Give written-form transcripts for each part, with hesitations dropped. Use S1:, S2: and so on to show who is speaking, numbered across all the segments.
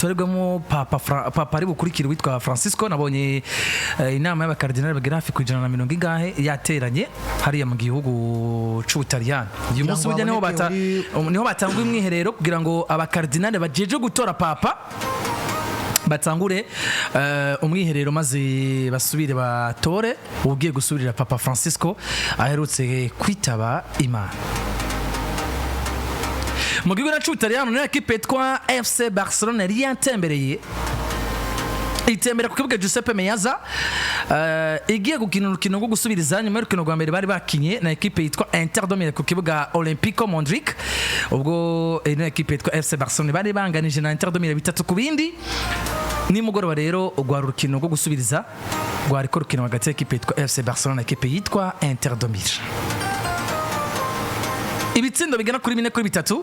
S1: Toregamo papa ari bukurikira witwa Francisco nabonye inama y'abakardinali bagera hafi ku 140 ingahe yateranye hariya mu gihugu c'Ubutaliyani. Uyu munsi burya niho batangwa imwiherero kugira ngo abakardinali bajeje gutora papa batangure umwiherero maze basubire batore ugiye gusubirira papa Francisco aherutse kwitaba Imana. Mu gihugu c'Ubutaliyani na equipe yitwa FC Barcelona yari yatembereye itembera ku kibuga Giuseppe Meazza igiye gukina urukino rwo gusubiriza nyuma y'urukino rwa mbere bari bakinye na equipe yitwa Inter de Milan ku kibuga Olympico Mondrian. Ubwo ino equipe yitwa FC Barcelona bari banganije na Inter de Milan 3-2 ni mugoroba rero rwa rukino rwo gusubiriza rwa riko rukino hagati ya equipe yitwa FC Barcelona na equipe yitwa Inter de Milan. Ibitsindo bigana kuri 4-3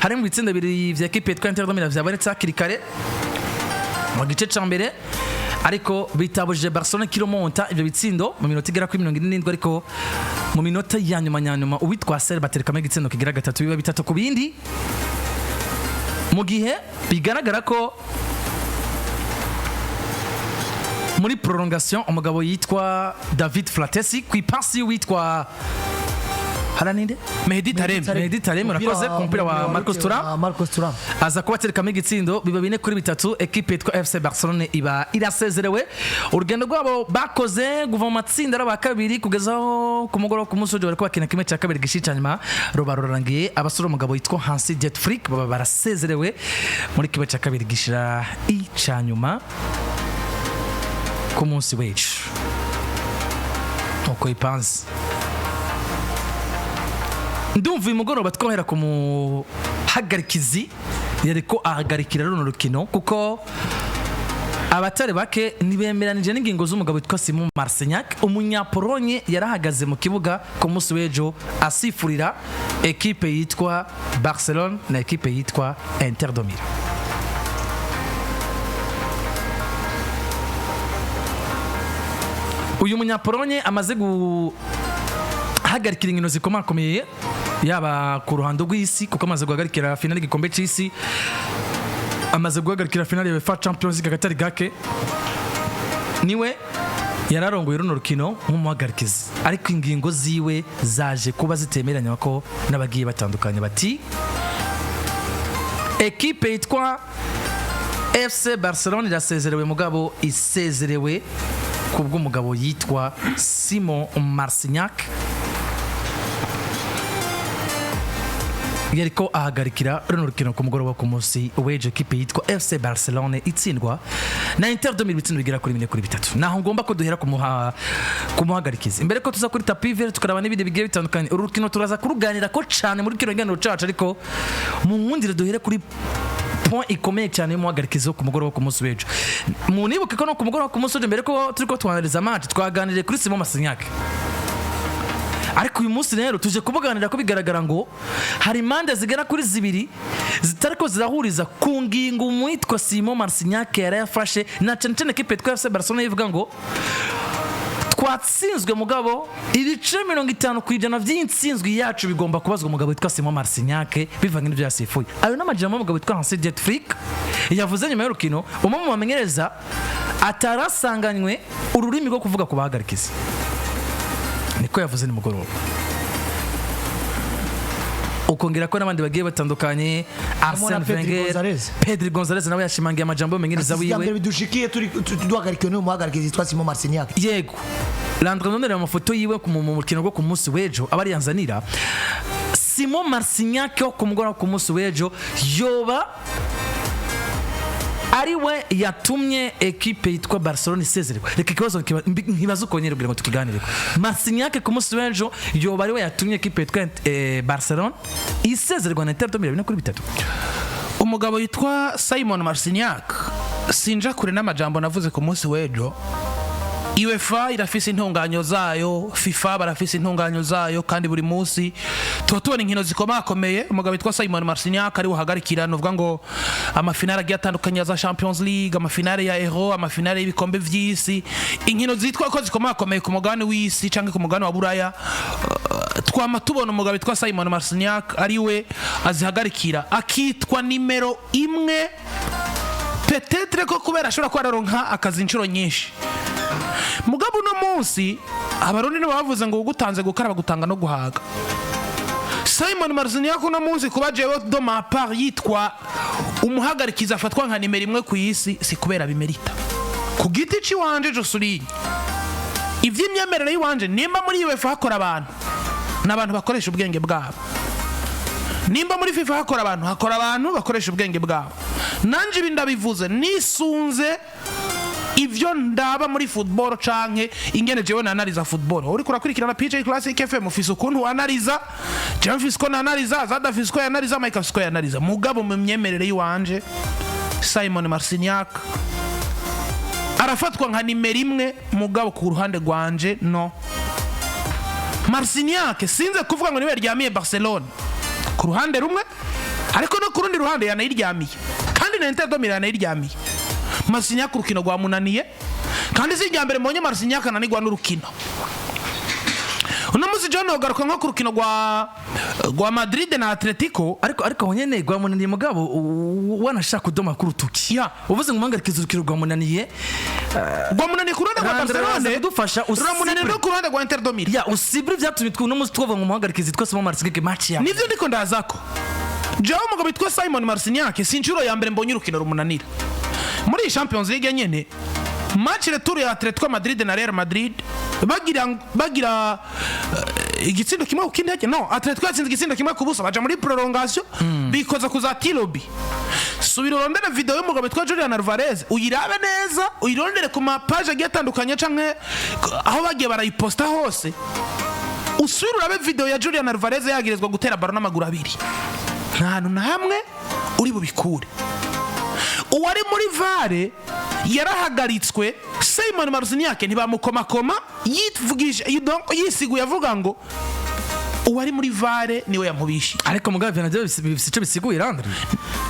S1: hari mu bitsindo biri vya equipe yitwa Inter de Milan vyabonetse hakiri kare mu gice ca mbere ariko bitabujije Barcelona kilomonta ivyo bitsindo mu minota igera kuri 47 ariko mu minota ya nyuma uwitwa Ser baterekamo igitsindo kigira gatatu biba 3-2 mu gihe bigaragara ko muri prolongation umugabo yitwa David Flatesi kwipasi witwa Haraninde Mehdi Taremi urakoze kumpira wa Marcos Thuram aza kubaterekamo igitsindo biba 4-3 equipe yitwa FC Barcelona iba irasezerewe urugendo rwabo bakoze guva mu matsinda araba kabiri kugezaho ku mugoro ku musoje bariko bakina kimwe cya kabiri gishicanyuma rubarorangiye abasore umugabo yitwa Hansi Jet Freak baba barasezerewe muri kimwe cya kabiri gishira icanyuma ku munsi w'ejo uko ipanze. Ndumva uyu mugoroba twohera ku Umuhagarikizi yariko ahagarikira runo rukino kuko abatari bake nibemeranije n'ingingo z'umugabo witwa Szymon Marciniak umunyapolonye yarahagaze mu kibuga ku munsi w'ejo asifurira equipe yitwa Barcelona na equipe yitwa Inter de Milan. Uyu munyapolonye amaze guhagarikira inkino zikomakomeye yaba ku ruhando rw'isi kuko amaze guhagarikira finale y'igikombe c'isi amaze guhagarikira finale ya Champions League gatari gake niwe yararongoye runo rukino nk'umuhagarikizi ariko ingingo ziwe zaje kuba zitemeranya ko nabagiye batandukanye bati equipe yitwa FC Barcelona irasezerewe mugabo isezerewe kubw'umugabo yitwa Szymon Marciniak yariko ahagarikira runo rukino ku mugoroba ku munsi w'ejo equipe yitwa FC Barcelona itsindwa na Inter de Milan bitsindo bigera kuri 4-3 naho ngomba ko duhera ku Umuhagarikizi imbere ko tuza kuri tapis vert tukaraba n'ibindi bigiye bitandukanye urukino turaza kuruganira ko cyane muri kino ngano cacu ariko mu nkundire duhere kuri point ikomeye cyane y'Umuhagarikizi ku mugoroba ku munsi w'ejo munibuke ko no ku mugoroba ku munsi w'ejo mbere ko turiko twanaliza match twaganiriye kuri Szymon Marciniak ariko uyu munsi rero tuje kubuganira ko bigaragara ngo hari mande zigera kuri zibiri zitariko zirahuriza ku ngingo umwitwa Szymon Marciniak yarayafashe na cyane equipe yitwa FC Barcelona ivuga ngo twatsinzwe mugabo ibice 50% by'intsinzwe yacu bigomba kubazwa umugabo witwa Szymon Marciniak bivanga n'ibyo yasifuye ayo n'amajambo umugabo witwa Hansi Jet Freak yavuze nyuma y'urukino umwe mu bamenyereza atarasanganywe ururimi rwo kuvuga ku Bahagarikizi niko yavuze ni mugoroba ukongera ko n'abandi bagiye batandukanye Arsene Wenger Pedri Gonzalez nawe yashimangiye amajambo y'umenyereza wiwe
S2: mbere bidushikiye turi duhagarikira no Umuhagarikizi yitwa Szymon Marciniak
S1: yego l'entraîneur amafoto yiwe ku mukino rwo ku munsi w'ejo abari yanzanira Szymon Marciniak ku mugoroba ku munsi w'ejo yoba ariwe yatumye equipe yitwa Barcelona isezerewe reka kibazo nkibazo konyere kugira ngo tukiganire Marciniak ku munsi w'ejo yoba ariwe yatumye equipe yitwa Barcelona isezererwa na Inter de Milan 4-3
S3: umugabo yitwa Szymon Marciniak sinja kure n'amajambo navuze ku munsi w'ejo UEFA irafise intunganyo zayo FIFA barafise intunganyo zayo kandi buri munsi tubona inkino zikomakomeye umugabo witwa Szymon Marciniak ari uhagarikira novuga ngo amafinale agiye atandukanye za Champions League amafinale ya Euro amafinale y'ibikombe vy'isi inkino zitwa ko zikomakomeye ku mugabane w'isi canke ku mugabane wa Buraya twama tubona umugabo witwa Szymon Marciniak ari we azihagarikira akitwa nimero imwe petetre ko kubera ashobora kuba araronka akazi inshuro nyinshi. Mugabo uno munsi abarundi nibo bavuze ngo ugutanze gukaraba gutanga no guhaga. Szymon Marciniak uno munsi kuba jewe do ma part yitwa umuhagarikizi afatwa nka nimero imwe ku isi si kubera bimerita. Ku giti ciwanje Josuri ivy'imyemerere yiwanje nimba muri UEFA hakora abantu n'abantu bakoresha ubwenge bwabo, nimba muri FIFA hakora abantu bakoresha ubwenge bwabo. Nanje ibi ndabivuze nisunze ivyo ndaba muri football canke ingene jewe nanaliza football. Uri kurakurikirana PJ Classic FM ufise ukuntu analiza, jewe mfise ko analiza, Zada mfise ko analiza, Mike mfise ko analiza. Mugabo mu myemerere yiwanje Szymon Marciniak arafatwa nka nimero imwe, mugabo ku ruhande rwanje no. Marciniak sinze kuvuga ngo niwe yaryamiye Barcelona ku ruhande rumwe, ariko no ku rundi ruhande yanayiryamiye kandi na Inter de Milan yanayiryamiye. Marciniak urukino rwamunaniye kandi si irya mbere mbonye Marciniak ananirwa n'urukino. Uno musi John ogaruka nko ku rukino rwa Madrid na Atletico,
S1: ariko nyene rwamunaniye mugabo wanashaka kudoma ku rutuki.
S3: Ya
S1: uvuze ngo umuhagarikizi urukino rwamunaniye
S3: ku ruhande rwa Barcelona
S1: udufasha
S3: uramunaniye no ku ruhande rwa Inter de Milan.
S1: Ya usibire vyatumye uno musi twova mu muhagarikizi twese mu Marciniak match ya
S3: nivyo ndiko ndazako. Jewe umugabo bitwa Szymon Marciniak sinchuro ya mbere mbonye urukino rumunanira muri Champions League nyene. Match retour ya Atletico Madrid na Real Madrid bagira igitsindo kimwe ukindege no Atletico yatsinze igitsindo kimwe kubusa baja muri prolongation bikoza kuza Tilobi. Subira urondere video y'umugabo bitwa Julian Alvarez uyirabe neza, uyirondere ku ma page agiye canke aho bagiye barayiposta hose. Usubira urabe video ya Julian Alvarez yagirizwa gutera baro n'amaguru abiri. Ntantu na hamwe uri bubikure. Uwari muri vare yarahagaritswe. Szymon Marciniak ntibamukomakoma yisiguye avuga ngo uwari muri vare niwe yamubishi.
S1: Ariko mugabo navyo bisice bisiguye Landry,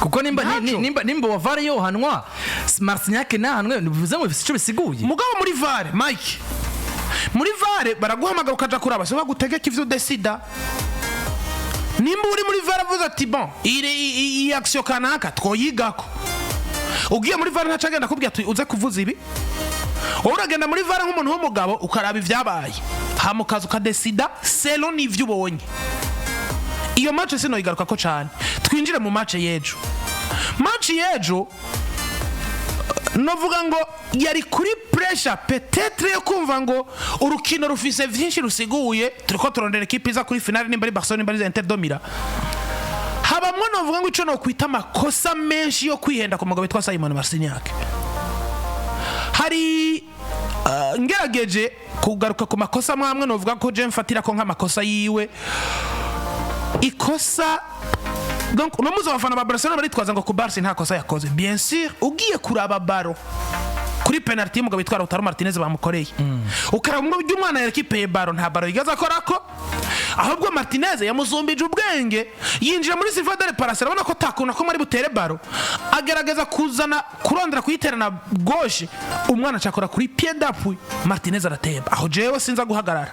S1: kuko nimba wa vare yohanwa Marciniak nahanwe bivuze ngo bisice bisiguye.
S3: Mugabo muri vare Mike, muri vare baraguhamagara ukaja kuraba so bagutegeka ivyo decida. Nimba uri muri vare avuze ati bon iyi action kanaka twoyigako, ugiye muri vare ntacagenda kubwira ati uze kuvuza ibi. Uragenda muri vare nk'umuntu w'umugabo ukaraba ivyabaye hamukaza ukadesida selo n'ivyo ubonye. Iyo match sino igaruka ko cyane. Twinjire mu match yejo. Match yejo novuga ngo yari kuri pressure peut-être yo kumva ngo urukino rufise vyinshi rusiguye, turiko turondera equipe iza kuri finale nimba ari Barcelona nimba ari Inter de Milan. Habamwe novuga ngo ico no kwita amakosa menshi yo kwihenda ku mugabo bitwa Szymon Marciniak. Hari ngerageje kugaruka ku makosa mwamwe novuga ko je mfatira ko nk'amakosa yiwe ikosa. Donc uno muzo bafana ba Barcelona baritwaza ngo ku Barca nta kosa yakoze. Bien sûr ugiye kuraba baro kuri penalty mugabo bitwara Lautaro Martinez bamukoreye, ukaraba ngo by'umwana yakipe baro nta baro yigaza korako, ahubwo Martinez yamuzumbije ubwenge yinjira muri surface de réparation abona ko takuna ko mari butere baro agerageza kuzana kurondera kuyiterana gauche, umwana cyakora kuri pied d'appui Martinez aratemba. Aho jewe sinza guhagarara.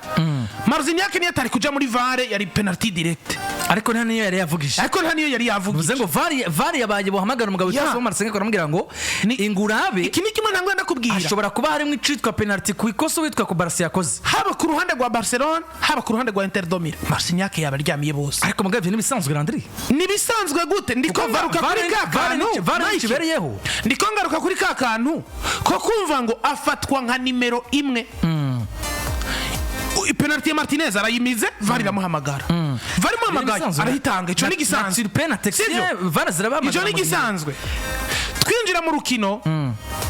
S3: Marciniak niyo atari kuja muri VAR yari penalty direct,
S1: ariko nta niyo yari yavugije. Uvuze ngo VAR yabaye buhamagara umugabo cyangwa Marciniak aramubwira ngo ingurabe
S3: iki ni kimwe nangwe ndakubwira
S1: ashobora kuba harimo icitwa penalty ku ikoso witwa ku Barca yakoze,
S3: haba ku ruhande rwa Barcelona haba ku ruhande rwa Inter de Milan. Marciniak yabaryamiye bose.
S1: Ariko mugabo ni bisanzwe Landry,
S3: ni bisanzwe gute? Ndiko ngaruka kuri kakantu
S1: kibereyeho,
S3: ndiko ngaruka kuri kakantu ko kumva ngo afatwa nka nimero imwe. Penalty ya Martinez arayimize VAR iramuhamagara. VAR imuhamagara arahitanga. Ico ni gisanzwe.
S1: VAR zirabamagara.
S3: Ico ni gisanzwe. Twinjira mu rukino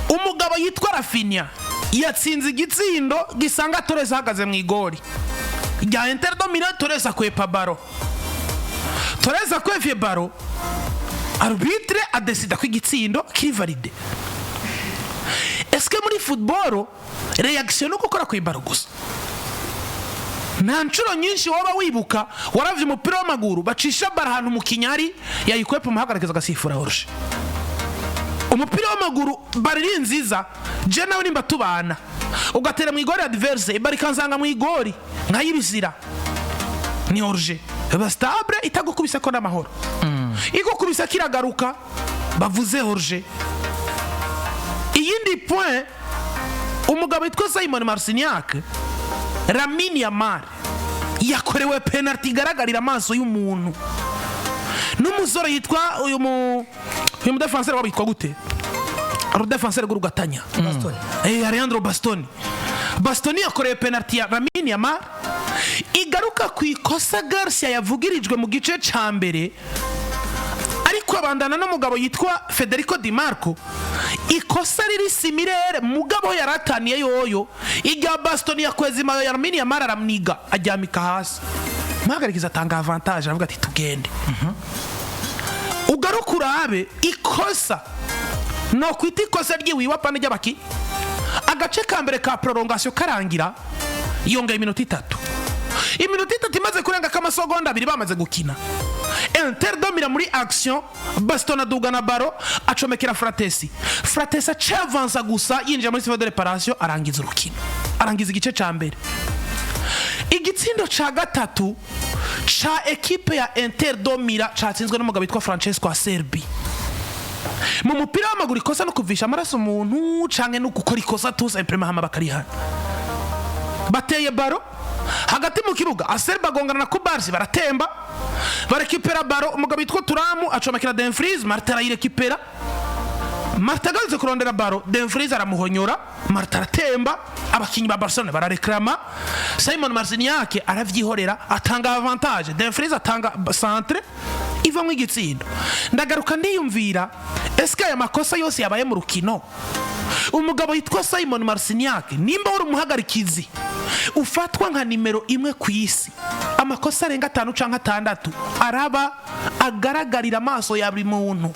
S3: umugabo yitwa Rafinha yatsinze igitsindo gisanga Torres ahagaze mu igori rya Inter de Milan. Torres akwepa baro, Torres akwevye baro, arbitre adesida ko igitsindo kiri valide. Eske muri football reaction no gukora ku ibaro gusa? Nta nshuro nyinshi waba wibuka waravye umupira w'amaguru bacisha bara ahantu mu kinyari yayikwepa umuhagarikizi agasifura horoshe. Umupira w'amaguru bariri nziza je nawe nimba tubana ugatera mu igori adverse bari kanzanga mu igori nkayibizira ni orje bastable itagukubise ko n'amahoro igukubise kiragaruka bavuze orje ikindi point umugabo witwa Szymon Marciniak Lamine Yamal yakorewe penalty igaragarira amaso y'umuntu n'umusore yitwa uyu mudefenseur wabo yitwa gute defenseur gurugatanya Alejandro Bastoni yakorewe penalty ya Lamine Yamal igaruka ku ikosa Garcia yavugirijwe mu gice ca mbere ariko abandana n'umugabo yitwa Federico Di Marco ikosa riri similaire mugabo yarataniye yoyo iga Bastoni yakweza imayo ya Lamine Yamal aramniga ajyamika hasi Umuhagarikizi atanga avantage aravuga ati tugende ugaruka urabe ikosa no kwita ikosa ryiwiwa pane ry'abaki agace ka mbere ka prolongation karangira yongeye iminota 3 imaze kurenga k'amasegonda 2 bamaze gukina Inter domira muri action Bastoni aduga na baro acomekera Fratesi acavansa gusa yinjira muri phase de réparation arangiza urukino arangiza igice ca mbere igitsindo ca gatatu ca equipe ya Inter domira catsinzwe n'umugabo witwa Francesco Acerbi mu mupira w'amaguru ikosa no kuvisha amaraso umuntu canke no gukora ikosa tusa imprema hama bakarihana bateye baro hagati mu kibuga Acerbi agongana na Kubarsi baratemba barekipera baro umugabo witwa Turamu acomekera Dumfries Marta arayirekipera Marta agaze kurondera baro Dumfries aramuhonyora Marta aratemba abakinyi ba Barcelona barareklama Szymon Marciniak aravyihorera atanga avantage Dumfries atanga centre iva mu igitsindo ndagaruka ndiyumvira eske aya makosa yose yabaye mu rukino umugabo yitwa Szymon Marciniak nimba uri umuhagarikizi ufatwa nka nimero 1 ku isi amakosa arenga 5 canke 6 araba agaragarira amaso ya buri muntu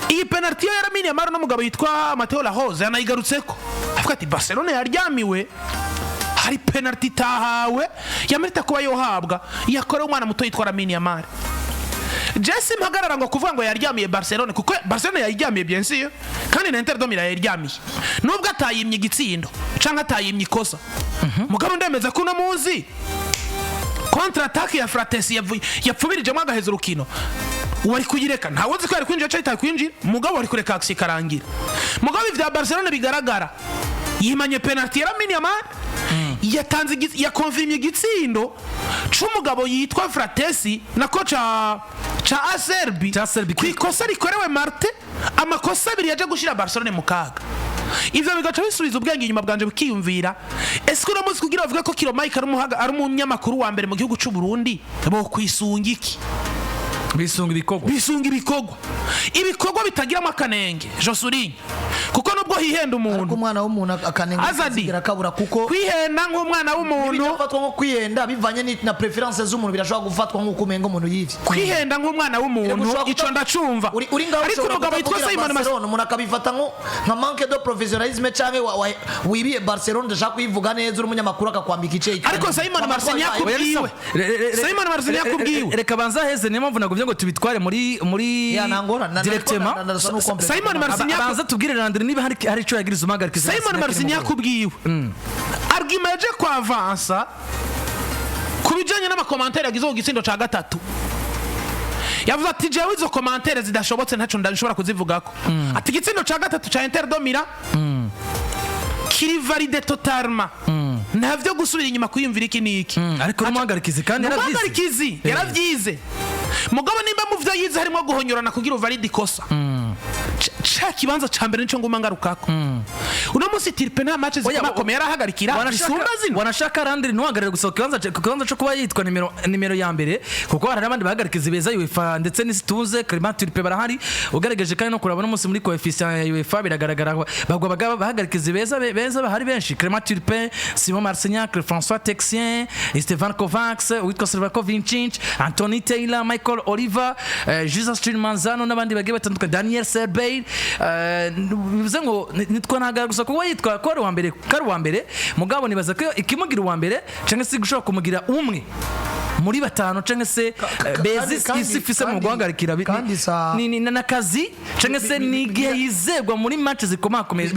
S3: iyi penalty ya Lamine Yamal n'umugabo yitwa Mateo Lahoz yanayigarutseko avuga ati Barcelona yaryamiwe hari penalty tahawe yamerita kuba yohabwa yakora umwana muto yitwa Lamine Yamal Jesse mpagarara ngo kuvuga ngo yaryamiye Barcelona kuko Barcelona yaryamiye bien sûr kandi na Inter domira yaryamiye nubwo atayimye igitsindo canke atayimye ikosa mugabo ndemeza ko namuzi contre attaque ya Fratesi yapfubirije mu agaheza urukino wari kuyireka ntawe uzi ko yari kwinjira cyangwa kwinjira mugabo wari kureka aksi karangira mugabo ivya Barcelona bigaragara yimanye penalty ya Lamine Yamal yatanze yakonfirmye igitsindo c'umugabo yitwa Fratesi na kocha cha Acerbi kwikosa rikorewe Marte amakosa 2 yaje gushira Barcelona mu kaga ivyo bigaca bisubiza ubwenge inyuma bwanje bukiyumvira eske no muzi kugira bavuga ko Kilo Mike ari umunyamakuru wa mbere mu gihugu c'u Burundi bo kwisunga iki bisunga ibikogwa bitagiramo akanenge Josurinye kuko nubwo hihenda umuntu
S2: umwana w'umuntu akanenge azigira kabura kuko
S3: kwihenda nk'umwana w'umuntu
S2: bifatwa nko kwihenda bivanye na preference z'umuntu birashobora gufatwa nk'uko umenga umuntu yivye
S3: kwihenda nk'umwana w'umuntu ico ndacumva
S2: ariko umugabo yitwa Szymon Marciniak umuntu akabifata nka manque de professionnalisme canke wibiye Barcelona ndashaka kuyivuga neza uri umunyamakuru akakwambika ice
S3: ariko Szymon Marciniak kubwiwe
S1: reka banza heze niyo mpamvu naguvye ngo tubitware muri directement
S3: Szymon Marciniak
S1: banza tubwire Landry niba hari ico yagiriza Umuhagarikizi
S3: Szymon Marciniak kubwiwe argument je kwa avansa kubijanye n'amakomantere yagize ku gitsindo ca gatatu yavuze ati jewe izo komantere zidashobotse ntaco ndashobora kuzivugako ati igitsindo ca gatatu ca Inter domira kiri valide totalement ntavyo gusubira inyuma kuyumvira iki niki
S1: ariko Umuhagarikizi kandi
S3: yaravyize mugabo nimba muvyo yize harimo guhonyorana kugira uvalide ikosa cha kibanza ca mbere nico nguma ngarukako uno musi tirpe nta matches zikomakomeye yarahagarikira bisumba zino
S1: wanashaka Landry ntuhagarire gusa kibanza cyo kuba yitwa nimero ya mbere kuko hari abandi bahagarikiza beza UEFA ndetse n'isituze Clement Tirpe barahari ugarageje kandi no kuraba no musi muri coefficient ya UEFA biragaragara bagwa bahagarikiza beza bahari benshi Clement Tirpe Szymon Marciniak François Texien Stefan Kovacs witwa Slavko Vincic Anthony Taylor Michael Oliver Jesus Manzano n'abandi bagiye batandukanye Daniel Serbey bivuze ngo nitwa ntaga gusa kuba yitwa ko ari wa mbere mugabo nibaza ko ikimugira wa mbere cyangwa se gushaka kumugira umwe muri batanu canke se bezi isi fise mu guhagarikira ni nakazi canke se ni igihe yizegwa muri match zikomakomeye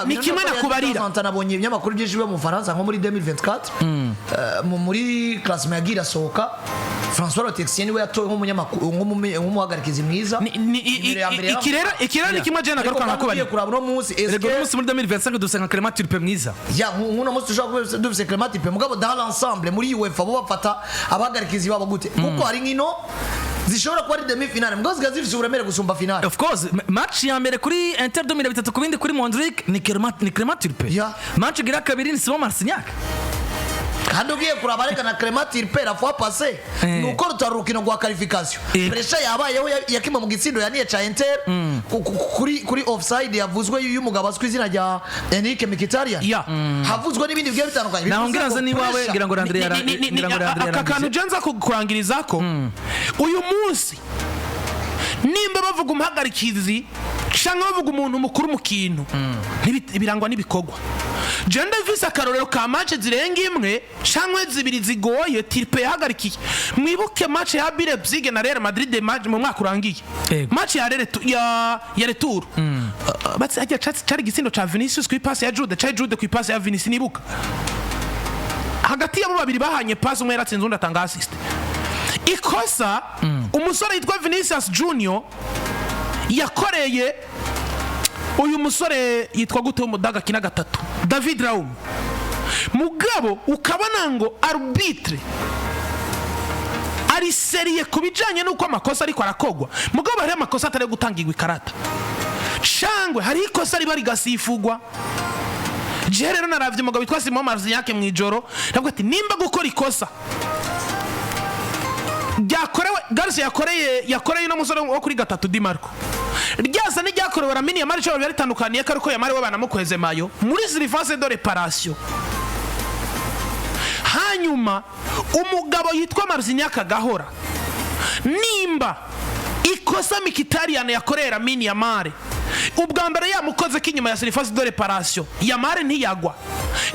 S3: ni kimwe nakubarira
S2: nabonye ibinyamakuru byinshi byo mu Faransa nko muri 2024 muri classement yagira soka François Lotexien we yatowe nk'umunyamakuru nk'umuhagarikizi mwiza
S3: ikirera ni kimwe je nagaruka nkakubarira
S2: kurabno munsi
S1: munsi muri 2025 dufise nka Clément Turpin mwiza
S2: ya nk'uno munsi tushaka dufise Clément Turpin mugabo dans l'ensemble muri UEFA bo bafata abahagarikizi babo gute kuko hari nkino zishobora kuba ari demi finale mugabo zifise uburemere gusumba finale.
S1: Of course match ya mbere kuri Inter 2023 kubindi kuri Mondrick ni Clément Turpin match gira kabiri ni Szymon Marciniak
S2: kandi ugiye kuraba na Clément Turpin la fois passée nuko rutarukino gwa qualification pressure yabayeho yakima mu gitsindo yaniye cha Inter kuri offside yavuzwe y'umugabo azwi izina rya Enrique Mkhitaryan havuzwe n'ibindi bigiye bitandukanye
S1: naho ngiranze ni wawe ngira ngo Andre
S3: akakantu janza kurangirizako uyu munsi nimba bavuga umuhagarikizi cyangwa bavuga umuntu mukuru mu kintu birangwa n'ibikogwa Jenda visa karorero ka match zirenga imwe cyangwa zibiri zigoye Turpin yahagarikiye mwibuke match ya Leipzig na Real Madrid match mu mwaka urangiye match ya retour batse ajya cyari gisindo cha Vinicius ku pass ya Jude ku pass ya Vinicius nibuka hagati yabo babiri bahanye pass umwe yaratsinze undi atanga assist ikosa umusore yitwa Vinicius Junior yakoreye uyu musore yitwa gute umudaga kina gatatu David Raum mugabo ukabona ngo arbitre ari seriye kubijanye nuko amakosa ariko arakogwa mugabo hari amakosa atari gutangirwa ikarata shangwe hari ikosa riba rigasifugwa je rero naravye umugabo witwa Szymon Marciniak mwijoro ndavuga ati nimba gukora ikosa Garcia yakoreye no musore wo kuri gatatu Di Marco ryaza ni ryakorewe Lamine Yamal cyo bari tandukaniye kariko Yamal we banamukweze mayo muri phase de réparation hanyuma umugabo yitwa Marciniak agahora nimba ikosa Mkhitaryan yakorera Lamine Yamal ubwa mbere yamukoze kinyuma ya phase de réparation Yamal ntiyagwa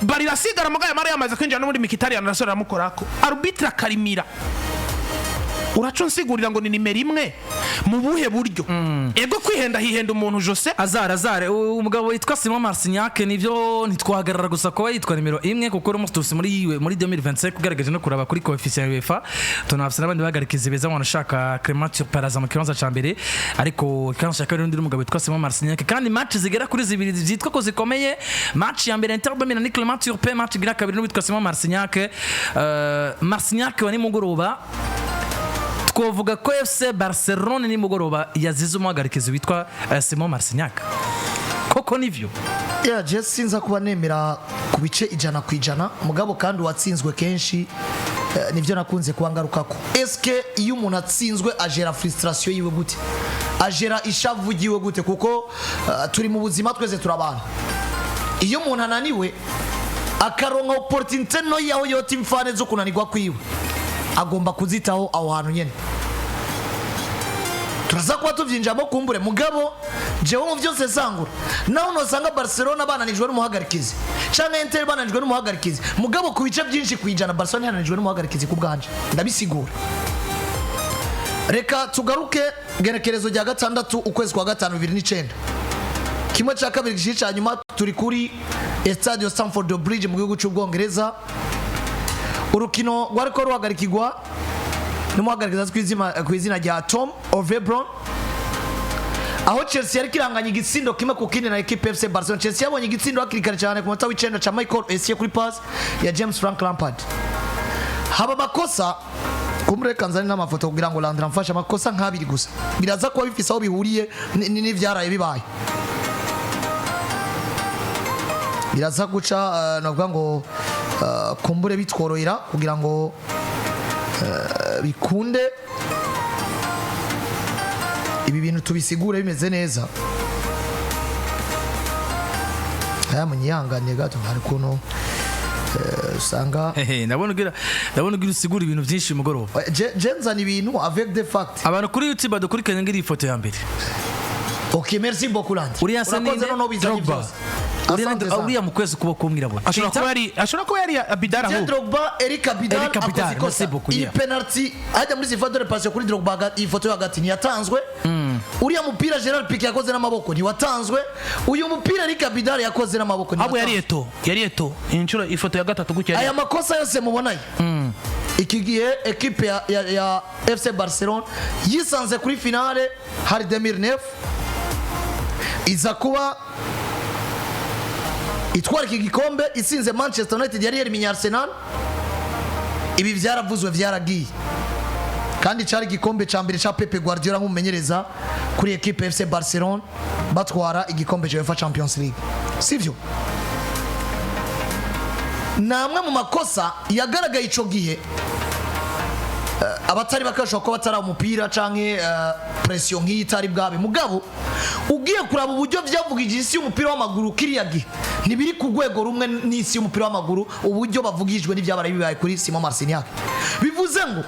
S3: bari rasigara mugaye Yamal yamaze kwinjira no muri Mkhitaryan arasora mukorako arbitre akarimira uraconsigurira ngo ni nimero imwe mu buhe buryo ego kwihenda hihenda umuntu Jose
S1: azare umugabo yitwa Szymon Marciniak nivyo ntitwagarara gusa ko yitwa nimero imwe kuko uri mustusi muri 2025 kugaragaje no kuraba kuri coefficient UEFA tunafise nabandi bagarikize beza wanashaka Clément Turpin mu kibanza ca mbere ariko kanse yakari undi umugabo yitwa Szymon Marciniak kandi match zigera kuri zibiri zitwa ko zikomeye match ya mbere Inter Milan ni Clément Turpin match gira kabiri n'ubitwa Szymon Marciniak Marciniak wani mugoroba twovuga ko FC Barcelona ni mugoroba yazize umuhagarikizi witwa Szymon Marciniak koko nivyo
S2: je sinza kuba nemera ku bice 100% mugabo kandi watsinzwe kenshi nivyo nakunze kubangarukako eske iyo umuntu atsinzwe agera frustration yiwe gute agera ishavu giwe gute kuko turi mu buzima twese turabana iyo umuntu ananiwe akaronka opportunity no yaho yoti mfane zo kunanirwa kwiwe agomba kuzitaho aho hantu nyene turaza kuba tuvyinjamo kumbure mugabo jewe mu byose sangura naho nosanga Barcelona bananijwe n'umuhagarikizi canke Inter bananijwe n'umuhagarikizi mugabo ku bice byinshi kwijana Barcelona yananijwe n'umuhagarikizi ku bwanje ndabisigura reka tugaruke genekerezo rya gatandatu ukwezi kwa gatanu 2009 kimwe cya kabiri gishica nyuma turi kuri Estadio Stamford Bridge mu gihugu cy'Ubwongereza urukino rwariko ruhagarikirwa n'umuhagarikizi ku izina rya Tom Overbron aho Chelsea yari kiranganya igitsindo kimwe ku kindi na equipe FC Barcelona. Chelsea yabonye igitsindo hakirikare cyane ku munota w'icenda ca Michael Essien kuri pass ya James Frank Lampard. Haba Amakosa kumure kanzani n'amafoto kugira ngo Landra mfasha amakosa nk'abiri gusa biraza kuba bifise aho bihuriye n'ivyaraye bibaye biraza guca navuga ngo kumbure bitworohera kugira ngo bikunde ibi bintu tubisigure bimeze neza. Aya munyihangane gato hari kuno usanga
S1: ndabona ugira usigura ibintu byinshi mugoroba
S2: jenza ni ibintu avec des facts.
S1: Abantu kuri YouTube badukurikiranye ngiri ifoto ya mbere
S2: Ok, merci beaucoup Landi.
S1: uriya se
S2: Urakoze
S1: ninde
S2: noneho bizanye
S1: Drogba
S2: byose. Asante sana.
S1: uriya mu kwezi kuboko kumwirabura
S3: ashobora kuba yari Abidal
S2: Didier
S3: ahubwo.
S2: Drogba, Eric Abidal
S1: Eric Abidal,
S2: akoze ikosa.
S1: merci beaucoup,
S2: Iyi
S1: yeah.
S2: penalty ajya muri zifadore passe kuri Drogba, iyi foto yo hagati ntiyatanzwe. Uriya mupira Gerard Piqué yakoze n'amaboko ntiwatanzwe. Uyu mupira Eric Abidal yakoze n'amaboko
S3: ahubwo yari
S2: ntiwatanzwe.
S3: eto inshuro ifoto ya gatatu gutya
S2: Aya makosa yose mubonaye iki gihe ekipe ya FC Barcelona yisanze kuri finale hari 2009 iza kuba itwara iki gikombe isinze Manchester United yari yari Arsenal. Ibi byaravuzwe byaragiye kandi cyari igikombe cya mbere cya Pep Guardiola nk'umumenyereza kuri ekipe FC Barcelona batwara igikombe cya UEFA Champions League, sivyo? Namwe mu makosa yagaragaye ico gihe abatari bakashobora ko batari umupira canke pression nk'iyi itari bwabe mugabo ugiye kuraba uburyo byavugije isi y'umupira w'amaguru kiriya gihe ntibiri ku rwego rumwe n'isi y'umupira w'amaguru uburyo bavugijwe n'ibyabara bibaye kuri Szymon Marciniak. Bivuze ngo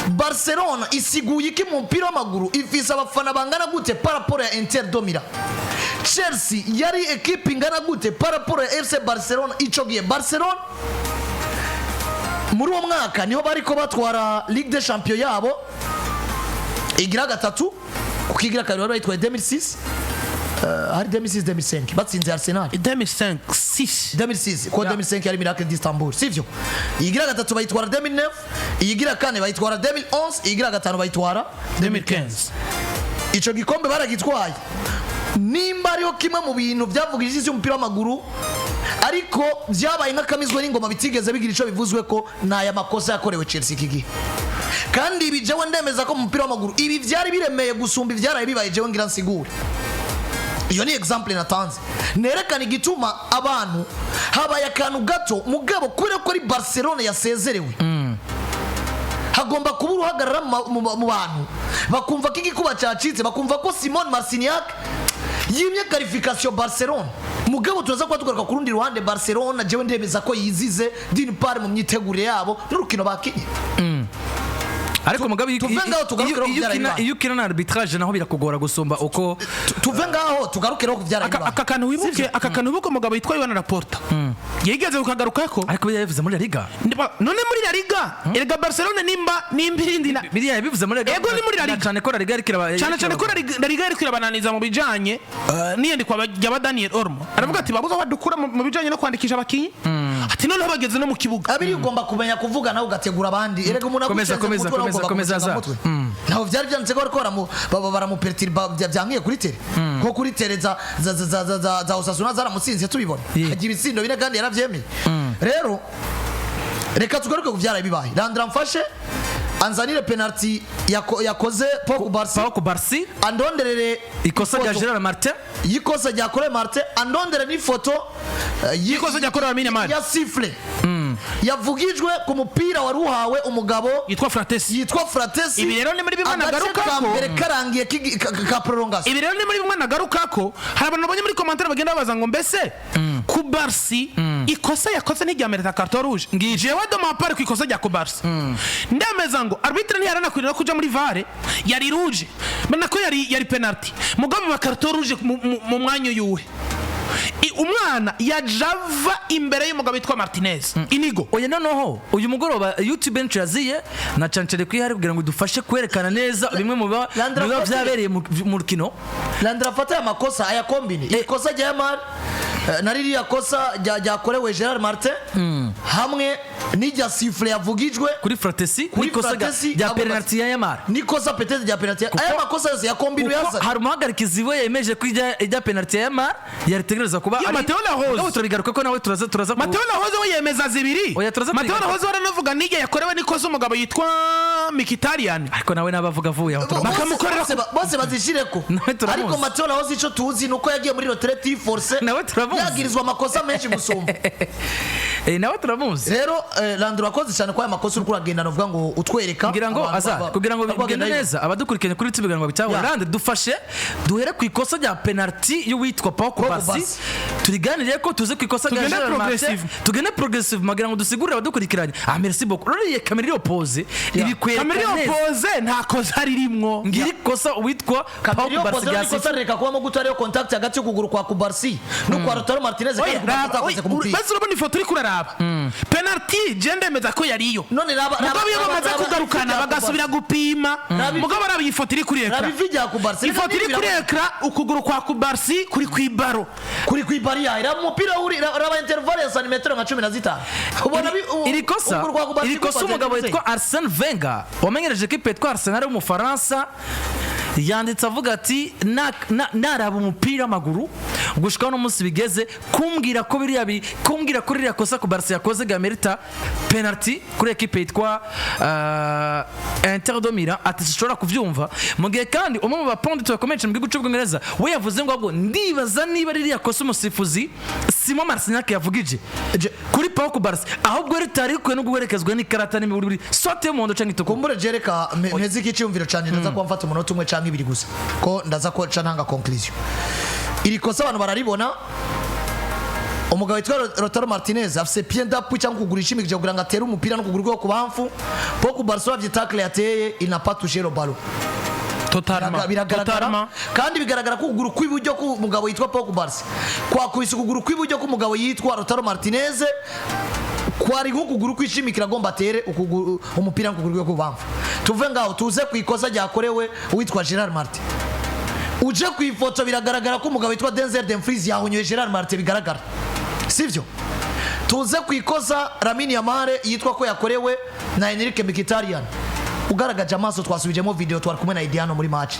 S2: Barcelona isiguye iki mu mupira w'amaguru ifise abafana bangana gute par rapport ya Inter de Milan. Chelsea yari equipe ingana gute par rapport ya FC Barcelona ico gihe. Barcelona muri uwo mwaka niho bariko batwara Ligue des Champions yabo igira gatatu kukigira kabiri bari bayitwaye 2006 hari 2006-2005 batsinze Arsenal
S3: 2006
S2: ko 2005 yari Miracle d'Istanbul, sivyo? Igira gatatu bayitwara 2009, igira kane bayitwara 2011, igira gatanu bayitwara 2015. Ico gikombe baragitwaye nimba ariho kimwe mu bintu byavugije isi y'umupira w'amaguru ariko byabaye nk'akamizwe n'ingoma bitigeze bigira ico bivuzwe ko naya makosa yakorewe Chelsea iki gihe. Kandi ibi jewe ndemeza ko mu mupira w'amaguru ibi byari biremeye gusumba ibyaraye bibaye jewe ngira nsigure. Iyo ni example natanze nerekana igituma abantu habaye akantu gato mugabo kure ko ari Barcelona yasezerewe hagomba kuba uruhagarara mu bantu bakumva ko igikuba cyacitse bakumva ko Szymon Marciniak yimye qualification Barcelona mugabo turaza kuba tugaruka ku rundi ruhande Barcelona jewe ndemeza ko yizize d'une part mu myitegurire yabo n'urukino bakinye.
S1: ariko mugabe iyo ukina na arbitrage naho birakugora gusumba uko
S2: tuve ngaho tugarukiraho kuvyara
S3: aka kantu wibuke mugabo yitwa Yohana Laporta yigeze kukagarukako
S1: ariko yavuze muri La Liga
S3: none muri La Liga erega Barcelona nimbirindi
S1: biriya yabivuze muri La Liga
S3: ego ni muri La Liga
S1: cyane ko La Liga
S3: cyane ko La Liga iri kwirabananiza mu bijanye niyende kwa Daniel Olmo aravuga ati babuza badukura mu bijanye no kwandikisha abakinyi ati none bageze no mu kibuga
S2: abiri ugomba kumenya kuvuga nawe ugategura abandi erega umuntu
S1: komeza
S2: naho byari byanditse ko baramuperturba byankiye kuri tele ko kuri tele za Osasuna zaramusinze tubibona agira ibitsindo bine kandi yaravyemeye. Rero reka tugaruke kuvyara bibaye Landra mfashe anzanire penalty yakoze Pau Barsi andonderere
S1: ikosa rya Gerard Martin
S2: yikosa rya Kore Martin andondere ni foto
S3: yikosa rya Kore Amine Mari
S2: ya siffle yavugijwe ku mupira wari uhawe umugabo
S3: yitwa Fratesi ibi rero ni muri bimwe nagarukako
S2: mbere karangiye ka prolongation
S3: ibi rero ni muri bimwe nagarukako hari abantu babonye muri commentaire bagenda babaza ngo mbese ku Barsi ikosa yakoze ntiryamera carton rouge ngije wa doma pare ku ikosa rya ku Barsi ndameza ngo arbitre ntiyaranakwirira kuja muri VAR yari rouge nako yari penalty mugabo mu carton rouge mu mwanya yuwe umwana yajava imbere y'umugabo witwa Martinez inigo
S1: oya noneho uyu mugoroba YouTube bench yaziye na chancele kwihari kugira ngo dufashe kwerekana neza bimwe mu biba byabereye mu rukino.
S2: Landra fata ya makosa aya kombini ikosa rya Yamal na ririya kosa ryakorewe Gerard Martin hamwe n'ijya siffle yavugijwe
S1: kuri Fratesi n'ikosa rya penalty ya Yamal
S2: n'ikosa peut-être rya penalty aya makosa yose ya kombini yaza
S1: hari umuhagarikizi we yemeje ko ijya penalty ya Yamal yaritegereza kuba
S3: ari Mateo Lahoz
S1: turabigaruka ko nawe turaza
S3: Mateo Lahoz we yemeza zibiri Mateo Lahoz waranavuga nige yakorewe n'ikosa umugabo yitwa Mkhitaryan
S1: ariko nawe nabavuga vuye aho
S2: bakamukorera bose bazishireko ariko Mateo Lahoz ico tuzi nuko yagiye muri retraite force
S1: nawe turavuga
S2: yagirizwa amakosa menshi gusumba
S1: nawe turamuzi
S2: rero Landro akoze cyane kwa Amakosa uri kuragenda novuga ngo utwereka
S1: kugira ngo kugira ngo bigende neza abadukurikiranye kuri YouTube ngo bitaho Lande dufashe duhere ku ikosa rya penalty y'uwitwa Poko Basi turiganiriye ko tuze ku ikosa rya tugende progressive magira ngo dusigurire abadukurikiranye merci beaucoup ruriye kamera pose ibikwereka
S3: kamera pose nta kosa ririmwo
S1: ngiri kosa uwitwa Poko Basi
S2: ikosa reka kubamo gutariyo contact hagati y'ukuguru kwa Kubarsi no kwa Lautaro Martinez kandi batakoze ku mupira
S3: basi urabona ifoto uri kuraraba penalty gende meza ko yariyo
S2: none raba
S3: bamaze kugarukana bagasubira gupima mugabo arabi ifoto iri kuri ekra ifoto iri kuri ekra ukuguru kwa Kubarsi kuri kwibaro
S2: ya umupira uri raba intervalle ya santimetero nka 15 ubona
S1: iri kosa umugabo witwa Arsène Wenger wamenyereje equipe yitwa Arsenal mu Faransa yanditse avuga ati naraba umupira amaguru gushika no munsi bigeze kumbwira ko ririya kosa ku Barca yakoze gamerita penalty kuri equipe yitwa Inter de Milan ati sishobora kuvyumva mu gihe kandi umwe mu bapondi tubakomeje mu gihugu cy'Ubwongereza we yavuze ngo ahubwo ndibaza niba ririya kosa umusifuzi Szymon Marciniak yavugije kuri Pau ku Barca ahubwo ritari kwe no guherekezwa n'ikarata n'imiburi sote yo mundo canke ituko
S2: kumbure jereka mezi k'icyumviro cyane ndaza kwa mfata umunota umwe canke ibiri gusa ko ndaza ko cananga conclusion iri kosa abantu bararibona umugabo witwa Lautaro Martinez afise pied d'appui cyangwa kugurisha imigije kugira ngo atere umupira no kuguru ku bamfu Pau ku Barca tackle yateye il n'a pas touché le ballon
S3: totalement
S2: kandi bigaragara ko ukuguru kw'iburyo ku mugabo yitwa Pau ku Barca kwakubise ukuguru kw'iburyo ku mugabo yitwa Lautaro Martinez kwari ukuguru kwishimikira agomba atere umupira n'ukuguru ku bamfu tuve ngaho tuze ku ikosa ryakorewe uwitwa Gerard Martin uje ku ifoto biragaragara ko umugabo witwa Denzel Dumfries yahonyoye Gerard Martin bigaragara sivyo tuze ku ikosa Lamine Yamal yitwa ko yakorewe na Enrique Mkhitaryan ugaragaje amaso twasubijemo video twari kumwe na Idiano muri match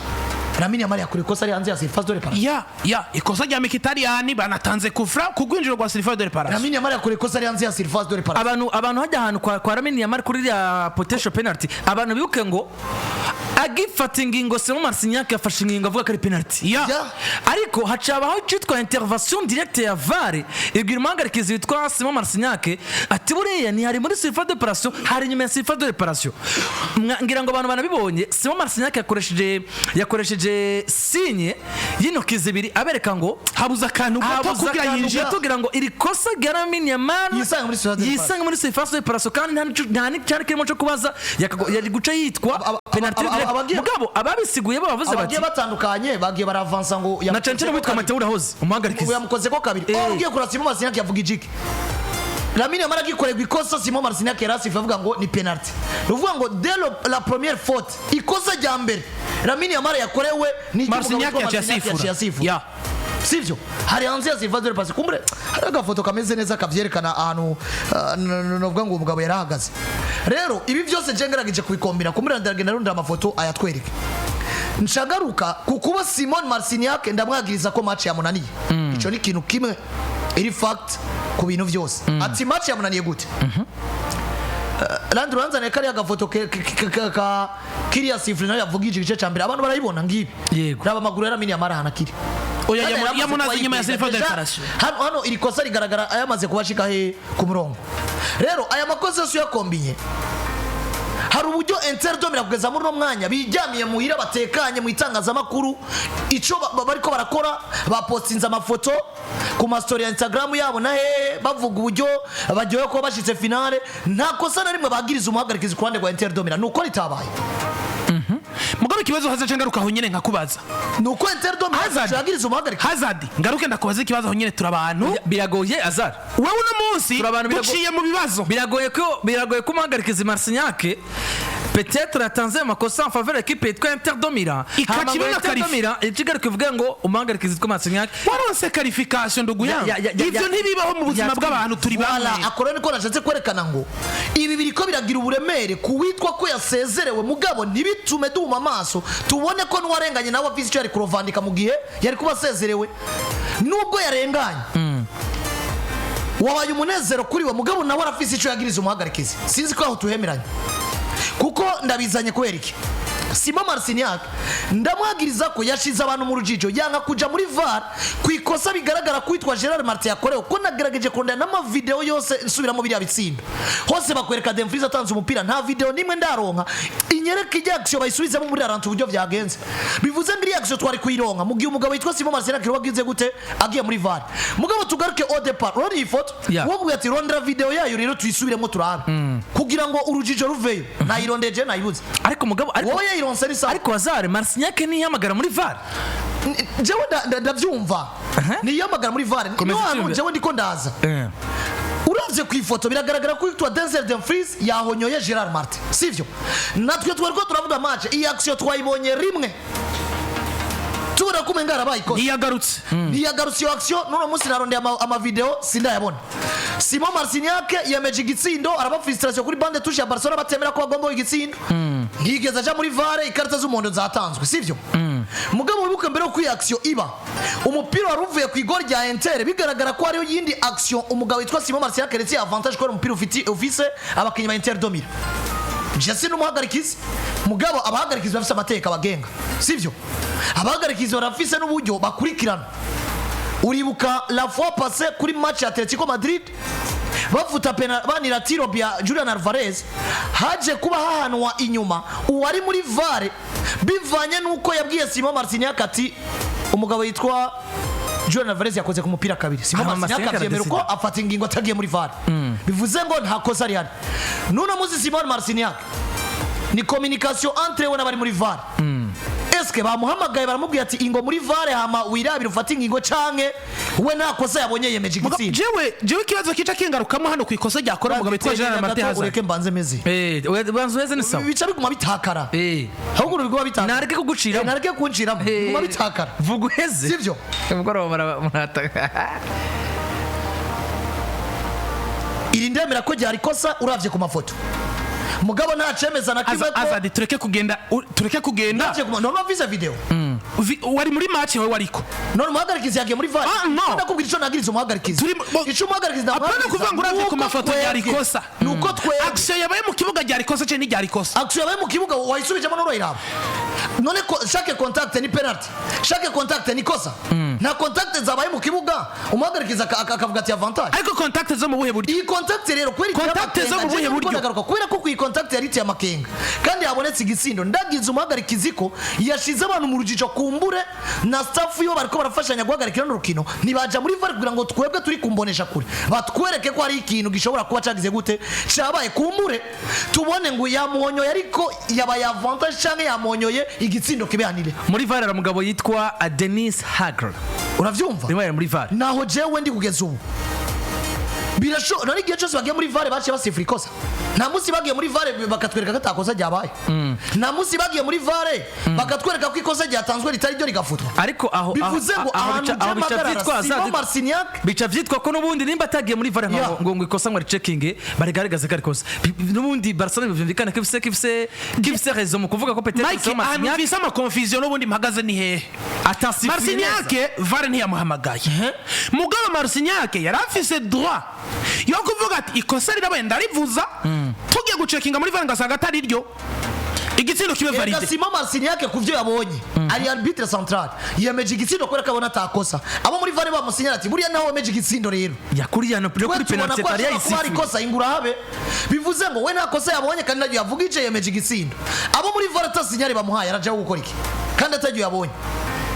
S2: Lamine Yamal yakora ikosa ari hanze ya surface de réparation
S3: ikosa rya Mkhitaryan banatanze kufra kugwinjira kwa surface de réparation
S2: Lamine Yamal yakora ikosa ari hanze ya surface de réparation
S1: abantu hajya ahantu kwa Lamine Yamal kuri ya potential penalty abantu bibuke ngo agifata ingingo Szymon Marciniak yafashe ingingo avuga ko ari penalty ariko hacabaho cyitwa intervention directe ya VAR ibwira Umuhagarikizi witwa Szymon Marciniak ati buriya ni hari muri surface de réparation hari nyuma ya surface de réparation ngira ngo abantu banabibonye Szymon Marciniak yakoresheje sinye y'intoki zibiri abereka ngo
S3: habuza akantu gato kugira yinjira
S1: tugira ngo iri kosa rya Lamine Yamal yisanga muri surface de réparation kandi nta n'icyari kirimo cyo kubaza yari guca yitwa penalty mugabo ababisiguye bavuze bati
S2: batandukanye bagiye baravansa ngo
S1: na Cancelo witwa Mateo urahoze Umuhagarikizi
S2: yamukoze ko kabiri ugiye kura Szymon Marciniak yavuga ijiki Lamine Yamal agikorerwa ikosa Szymon Marciniak yarasifa avuga ngo ni penalty ruvuga ngo dès la première faute ikosa rya mbere Lamine Yamal yakorewe ni
S3: Marciniak yasifura
S2: sivyo hari hanze ya surface de réparation kumbure hari agafoto kameze neza kavyerekana ahantu novuga ngo umugabo yarahagaze rero ibi byose jengeragije kubikombina kumbure ndagenda runda amafoto ayatwereke nshagaruka kukuba Szymon Marciniak ndamwagiriza ko match yamunaniye ico ni kintu kimwe iri fact ku bintu byose ati match yamunaniye gute Landro Ranzane kari agafoto ka kiriya sifre nayo yavugije igice cyambere abantu barayibona ngibi raba amaguru ya Lamine Yamal hanakiri
S3: oya yamunaze nyuma ya surface de réparation
S2: hano iri kosa rigaragara ayamaze kubashika he ku murongo rero aya makosa yose yakombinye hari uburyo Inter de Milan kugeza muri no mwanya bijyamiye muhira batekanye mu itangazamakuru ico bariko barakora bapostinze amafoto ku ma story ya Instagram yabo na bavuga uburyo bagiye ko bashitse finale nta kosa na rimwe bagiriza Umuhagarikizi ku ruhande rwa Inter de Milan nuko ritabaye
S3: mugabe kibazo hazaje ngaruka aho nyene nkakubaza
S2: nuko Inter de Milan yagiriza Umuhagarikizi
S3: Hazard ngaruke ndakubaza ikibazo aho nyene turabantu
S1: biragoye Hazard
S3: wewe uno munsi uciye mu bibazo
S1: biragoye ko Umuhagarikizi Marciniak peut-être atanze amakosa en faveur l'équipe yitwa Inter de Milan
S3: ikakibona
S1: Milan ikigaruka ivuga ngo Umuhagarikizi yitwa Marciniak
S3: waronse qualification nduguya ivyo ntibibaho mu buzima bw'abantu turi bamwe
S2: akora niko nashatse kwerekana ngo ibi biriko biragira uburemere kuwitwa ko yasezerewe mugabo ntibitume duma amaso tubone ko n'uwarenganye nawe afise icyo yari kurovandika mu gihe yari kuba asezerewe nubwo yarenganye wabaye umunezero kuri we mugabo nawe arafise icyo yagiriza Umuhagarikizi sinzi ko aho tuhemeranye kuko ndabizanye kubera iki Szymon Marciniak ndamwagiriza ko yashize abantu mu rujijo yanga kuja muri VAR kwikosa bigaragara kwitwa Gerard Martin yakorewe ko nagerageje kondana n'ama video yose nsubiramo biriya bitsindo hose bakwereka Dumfries atanze umupira nta video nimwe ndaronka inyereka ijya action bayisubizemo muri arantu uburyo byagenze bivuze ngo action twari kuyironka mu gihe umugabo yitwa Szymon Marciniak wagize gute agiye muri VAR mugabo tugaruke au départ rori ifoto wowe ati rondera video yayo rero tuyisubiremo turabe kugira ngo urujijo ruveyo nayirondeje nayibuze
S1: ariko mugabo
S2: wowe yayironse ni sawa
S1: ariko Azare Marciniak ni yamagara muri VAR
S2: jewe ndavyumva ni yamagara muri VAR no jewe ndiko ndaza uravye ku ifoto biragaragara ko yitwa Dumfries yahonyoye Gerard Martin sivyo natwe twariko turavuga match iyi action twayibonye rimwe tubura kumengara bayikoze ntiyagarutse iyo action none munsi narondeye ama video sindayabona Szymon Marciniak yemeje igitsindo araba frustration kuri bande touche ya Barcelona batemera ko bagomba igitsindo ngigeza aja muri VAR ikarita z'umuhondo zatanzwe sivyo mugabo wibuke mbere ko iyo action iba umupira waruvuye ku igori rya Inter bigaragara ko ariyo yindi action umugabo witwa Szymon Marciniak keretse avantage ko umupira ufise abakinyi ba Inter domira Jesse n'umuhagarikizi mugabo abahagarikizi bafise amateka bagenga sivyo abahagarikizi barafise n'uburyo bakurikirana uribuka la fois passée kuri match ya Atletico Madrid bafuta banira tiro bya Julian Alvarez haje kuba hahanwa inyuma uwari muri VAR bivanye nuko yabwiye Szymon Marciniak ati umugabo yitwa Julian Alvarez yakoze ku mupira kabiri Szymon Marciniak avyemera ko afata ingingo atagiye muri VAR bivuze ngo nta kosa ari hari none muzi Szymon Marciniak ni communication entre we n'abari muri VAR eske bamuhamagaye baramubwiye ati ingo muri VAR hama wirabira ufata ingingo canke we nta kosa yabonye yemeje igitsinda
S3: jewe kibazo kica kingarukamo hano ku ikosa ryakora umugabo yitwa Gerard Martin Hazard
S2: ureke mbanze meze
S1: banze meze ni sawa
S2: bica biguma bitakara ahubwo biguma bitakara
S1: nareke kugucira
S2: nareke kuncira biguma bitakara
S1: vuga uheze
S2: sivyo
S1: mugoroba murataka
S2: iri ndemera ko ryari kosa uravye ku mafoto mugabo nta cemeza na kimwe ko
S3: Azadi tureke kugenda
S2: none visa video
S3: wari muri match we wariko
S2: none umuhagarikizi yagiye muri VAR ndakubwira ico nagiriza umuhagarikizi ico umuhagarikizi
S3: apana kuvuga ngo uravye ku mafoto ryari kosa
S2: nuko twe
S3: action yabaye mu kibuga ryari kosa cyane ryari kosa
S2: action yabaye mu kibuga wayisubijemo none iraba none ko chaque contact ni penalty chaque contact ni kosa na contact zabaye mu kibuga umuhagarikizi akavuga ati avantage
S3: ariko contact zo mu buhe buryo
S2: iyi contact rero kweri
S3: contact zo mu buhe buryo
S2: kubera ko ku contact yari ya makenga kandi yabonetse igisindo ndagize umuhagarikizi ko yashize abantu mu rujijo kumbure na staff yo bariko barafashanya guhagarikira no rukino nibaja muri VAR kugira ngo twebwe turi kumbonesha kure batwereke ko ari ikintu gishobora kuba cagize gute cabaye kumbure tubone ngo yamuhonyo yariko yabaye avantage canke yamuhonyoye igitsindo kibehanire
S1: muri VAR ara mugabo yitwa Denis Hagler
S2: uravyumva
S1: rimwe muri VAR
S2: naho jewe ndi kugeza ubu birasho nari igihe cyose bagiye muri VAR baciye basifura ikosa nta munsi bagiye muri VAR bakatwereka ko atakosa ryabaye nta munsi bagiye muri VAR bakatwereka ko ikosa ryatanzwe ritari ryo rigafutwa
S1: ariko aho
S2: bivuze ngo ahantu byamagarara Szymon Marciniak
S1: bica vyitwa ko nubundi nimba atagiye muri VAR ngo ikosa ngo checking barigaragaza ko arikosa nubundi Barcelona bivyumvikana ko gifise raison mu kuvuga ko Pedri
S3: Marciniak bifise ama confusion nubundi mpagaze ni hehe Marciniak VAR ntiyamuhamagaye mugabo Marciniak yarafise droit yo kuvuga ati ikosa rirabaye ndarivuza tugiye gucekinga muri VAR ngasanga atari ryo igitsindo kibe valide
S2: Szymon Marciniak kuvyo yabonye ari arbitre central yemeje igitsindo kore kabona atakosa abo muri VAR bamusinyira ati buriya naho wemeje igitsindo rero
S1: yakuriyana kuri penalty tari yayisifu
S2: ari kosa ingura habe bivuze ngo we nakosa yabonye kandi nayo yavuga ije yemeje igitsindo abo muri VAR atasinyare bamuhaye araje gukora iki kandi atagiye yabonye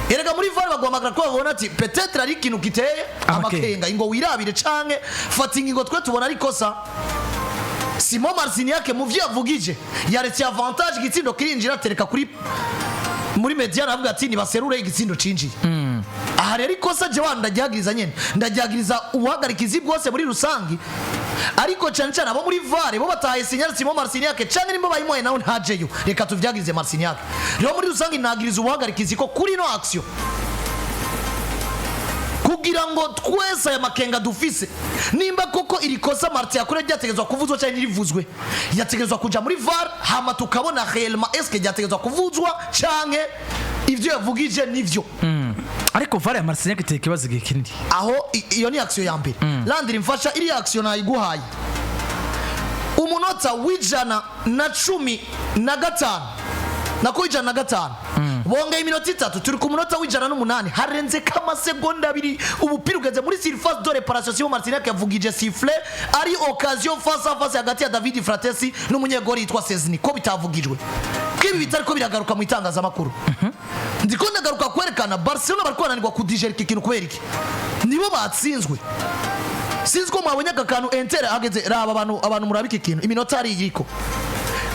S2: erega muri VAR bagomba ko babona ati peut-être ari ikintu kiteye amakenga ingo wirabire canke fata ingingo twe tubona ari kosa Szymon Marciniak mu vyo yavugije yaretse avantage igitsindo kirinjira tereka kuri muri media navuga ati ni baserure igitsindo cinjiye aha rero ikosa je wanda ryagiriza nyene ndaryagiriza ubuhagarikizi bwose muri rusangi ariko cyane cyane abo muri VAR bo bataye sinyal Szymon Marciniak cyane nimbo bayimoye naho ntajeyo reka tuvyagirize Marciniak rero muri rusangi nagiriza ubuhagarikizi ko kuri no action kugira ngo twese aya makenga dufise nimba koko iri kosa Martin yakore ryategezwa kuvuzwa cyane rivuzwe yategezwa kuja muri VAR hama tukabona réellement est-ce que ryategezwa kuvuzwa canke ivyo yavugije nivyo
S1: ariko VAR ya Marciniak iteye kibazo gikindi
S2: aho iyo ni action ya mbere landiri mfasha iri action nayiguhaye umunota w'ijana na 15 nako 105 bongeye iminota 3 turi ku munota w'108 harenze k'amasegonda 2 umupira ugeze muri surface de réparation. Szymon Marciniak yavugije sifflet ari occasion face à face hagati ya David Fratesi n'umunyegori yitwa Szczęsny ko bitavugijwe k'ibi bitari ko biragaruka mu itangazamakuru. Ndiko ndagaruka kwerekana Barcelona barikwananirwa kudigera iki kintu kubera iki nibo batsinzwe. Sinzi ko mwabonye akakantu Inter ageze raba abantu murabika ikintu iminota ari yiko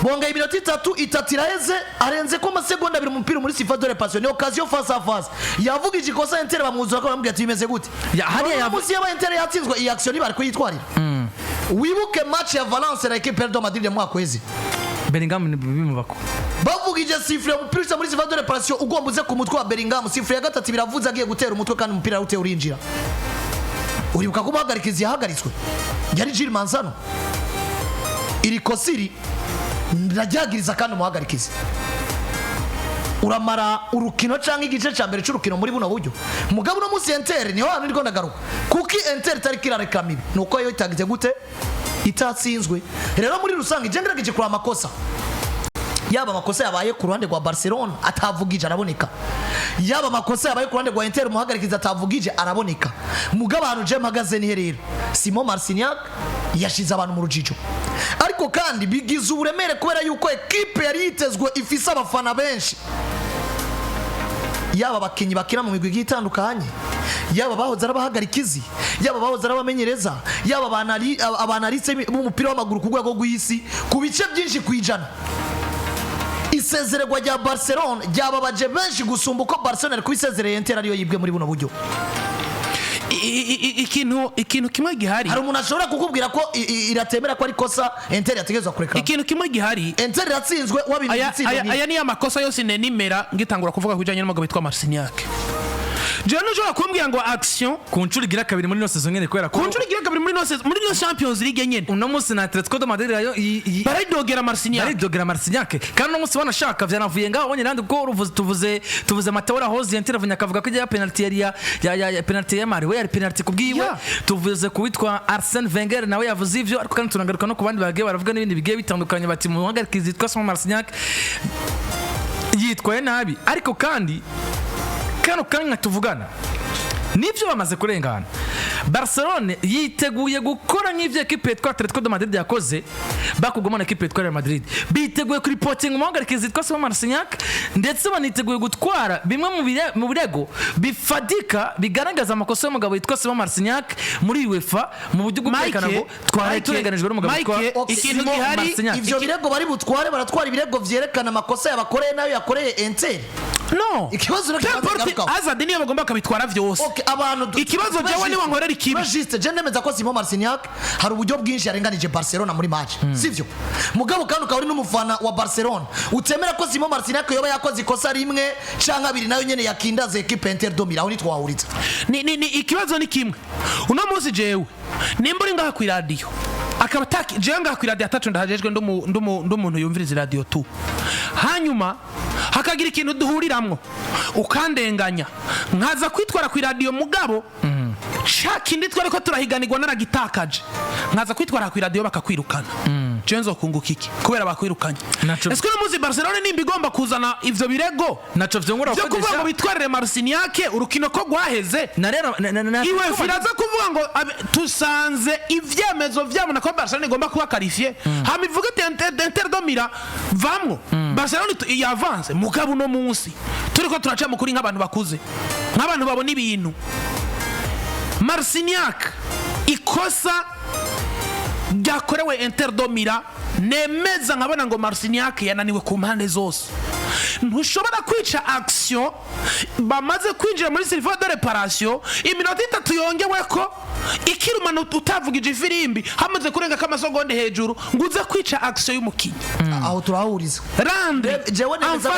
S2: bongeye iminota 3 iraheze arenze ko amasegonda 2 umupira muri surface de réparation ni occasion face à face yavugije ikosa Inter bamwuzura ko bamubwiye ati bimeze gute hariya musi y'aba Inter yatsinzwe iyi action bari ko yitwarira. Wibuke match ya Valence na equipe de Madrid ya mwaka wezi
S1: Bellingham bimubako
S2: bavugije sifflet umupira muri surface de réparation ugombuze ku mutwe wa Bellingham sifflet ya gatatu biravuze agiye gutera umutwe kandi umupira ute urinjira. Uribuka ko Umuhagarikizi yahagaritswe yari Gilles Manzano iri kosiri ndajyagiriza kandi Umuhagarikizi uramara urukino cyangwa igice cya mbere cy'urukino muri buno buryo mugabo no musi Inter niho hano ndiko ndagaruka kuki Inter tari kirarekama ibi nuko yo itagize gute itatsinzwe. Rero muri rusange igenderageje kuri Amakosa yaba amakosa yabaye ku ruhande rwa Barcelona atavugije araboneka, yaba amakosa yabaye ku ruhande rwa Inter Umuhagarikizi atavugije araboneka. Mugabo abantu je magaze ni herero Szymon Marciniak yashize abantu mu rujijo, ariko kandi bigize uburemere kubera yuko equipe yari yitezwe ifise abafana benshi, yaba abakinyi bakina mu migwi itandukanye, yaba bahoze Abahagarikizi, yaba bahoze abamenyereza, yaba abanalitse mu mupira w'amaguru ku rwego rw'isi ku bice byinshi kwijana. Isezererwa rya Barcelona ryababaje benshi gusumba uko Barcelona ari kubisezereye Inter ariyo yibwe muri buno buryo.
S3: Ikintu kimwe gihari,
S2: hari umuntu ashobora kukubwira ko iratemera ko ari kosa Inter yategezwa kureka.
S3: Ikintu kimwe gihari,
S2: Inter yatsinzwe wabinitsinze.
S3: Aya ni amakosa yose nenimera ngitangura kuvuga kujanye n'umugabo witwa Marciniak. Jeno jo kumbwira ngo action
S1: kunchuri gira kabiri muri no saison nyene kwera
S3: kunchuri gira kabiri muri no Champions League nyene
S1: uno munsi na Atletico de Madrid rayo
S3: baridogera Marciniak
S1: kandi no munsi wanashaka vyanavuye ngaho bonye nandi ko tuvuze Mateo Rahozi Inter avunya kavuga ko ya penalty ya penalty ya Mario yari penalty kubwiwe, tuvuze kuwitwa Arsene Wenger nawe yavuze ivyo, ariko kandi tunagaruka no kubandi bagiye baravuga n'ibindi bigiye bitandukanye bati mu Umuhagarikizi yitwa Szymon Marciniak yitwaye nabi, ariko kandi kano kanya tuvugana nivyo bamaze kurengana. Barcelona yiteguye gukora nk'ivyo equipe yitwa Atletico de Madrid yakoze bakugoma na equipe yitwa Real Madrid, biteguye kuri reporting Umuhagarikizi yitwa Szymon Marciniak, ndetse baniteguye gutwara bimwe mu birego bifadika bigaragaza amakosa y'umugabo yitwa Szymon Marciniak muri UEFA mu buryo bwo kwerekana ngo twari turenganijwe n'umugabo yitwa
S2: ikintu gihari. Ivyo birego bari butware baratwara ibirego vyerekana amakosa yabakoreye nayo yakoreye Inter.
S3: No,
S2: ikibazo
S3: Azad niyo bagomba kabitwara vyose.
S2: Abantu
S3: ikibazo jewe ni wankorera ikibi
S2: juste je nemeza ko Szymon Marciniak hari uburyo bwinshi yarenganije Barcelona muri match, sivyo? Mugabo kandi ukaba uri n'umufana wa Barcelona utemera ko Szymon Marciniak yoba yakoze ikosa rimwe canke abiri nayo nyene yakindaze equipe Inter domira aho nitwahuritse.
S3: Ni ikibazo ni kimwe. Uno munsi jewe nimba uri ngaha ku radio akaba taki jewe ngaha ku radio atacu ndahajejwe ndumuntu yumviriza radio tu, hanyuma hakagira ikintu duhuriramwo ukandenganya nkaza kwitwara ku radio mugabo shakindi twari ko turahiganirwa naragitakaje nkaza kwitwara ku radio bakakwirukana, Jenzo kunguka iki kubera bakwirukanye. Eske no muzi Barcelona nimba igomba kuzana ivyo birego
S1: naco vyongora
S3: ko kuvuga ngo bitwarire Marciniak urukino ko gwaheze
S1: na rero
S3: iwe firaza kuvuga ngo tusanze ivyemezo vyabo na ko Barcelona igomba kuba qualifier hama ivuga Inter domira vamwo Barcelona yavance mugabo no munsi turiko turaca mukuri nk'abantu bakuze nk'abantu babona ibintu. Marciniak ikosa ryakorewe Inter domira nemeza nkabona ngo Marciniak yananiwe ku mpande zose. Ntushobora kwica action bamaze kwinjira muri surface de réparation iminota 3 yongewe ko ikirumana utavugije ifirimbi hamaze kurenga k'amasegonda hejuru nguze kwica action y'umukinyi.
S2: Aho turahuriza
S3: rande
S2: jewe nemeza